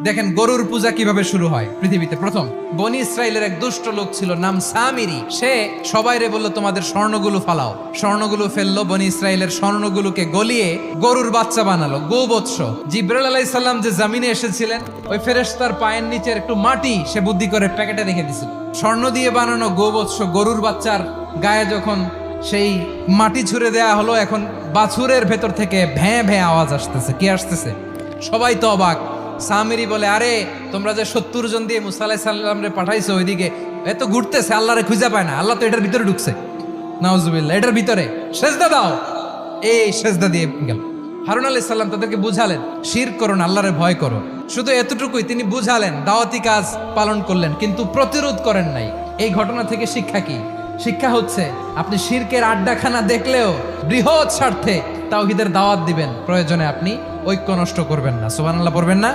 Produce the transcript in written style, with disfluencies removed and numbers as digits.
দেখেন গরুর পূজা কিভাবে শুরু হয় পৃথিবীতে প্রথম। বনি ইসরায়েলের এক দুষ্ট লোক ছিল, নাম সামিরি। সে সবাইরে বললো তোমাদের স্বর্ণগুলো ফালাও। স্বর্ণগুলো ফেললো, বনি ইসরায়েলের স্বর্ণগুলোকে গলিয়ে গরুর বাচ্চা বানালো, গোবৎস। জিব্রাইল আলাইহিস সালাম যে জামিনে এসেছিলেন, ওই ফেরেশতার পায়ের নিচের একটু মাটি সে বুদ্ধি করে প্যাকেটে রেখে দিছিল। স্বর্ণ দিয়ে বানানো গোবৎস গরুর বাচ্চার গায়ে যখন সেই মাটি ছুঁড়ে দেয়া হলো, এখন বাছুরের ভেতর থেকে ভ্যাঁ ভ্যাঁ আওয়াজ আসতেছে। কি আসতেছে? সবাই তো অবাক। সামিরি বলে, আরে তোমরা যে 70 জন দিয়ে মুসা আলাইহিস সালাম রে পাঠাইছো, ওইদিকে এত ঘুরতেছে, আল্লাহরে খুঁজে পায় না। আল্লাহ তো এটার ভিতরে ঢুকছে, নাউজুবিল্লাহ। এটার ভিতরে সেজদা দাও। এই সেজদা দিয়ে গেল। হারুন আলাইহিস সালাম তাদেরকে বুঝালেন, শিরক করো না, আল্লাহরে ভয় করো। শুধু এতটুকুই তিনি বুঝালেন, দাওয়াতি কাজ পালন করলেন, কিন্তু প্রতিরোধ করেন নাই। এই ঘটনা থেকে শিক্ষা কি? শিক্ষা হচ্ছে, আপনি শিরকের আড্ডাখানা দেখলেও বৃহৎ স্বার্থে তাওহীদের দাওয়াত দিবেন। প্রয়োজনে আপনি ঐক্য নষ্ট করবেন না। সুবহানাল্লাহ পড়বেন না?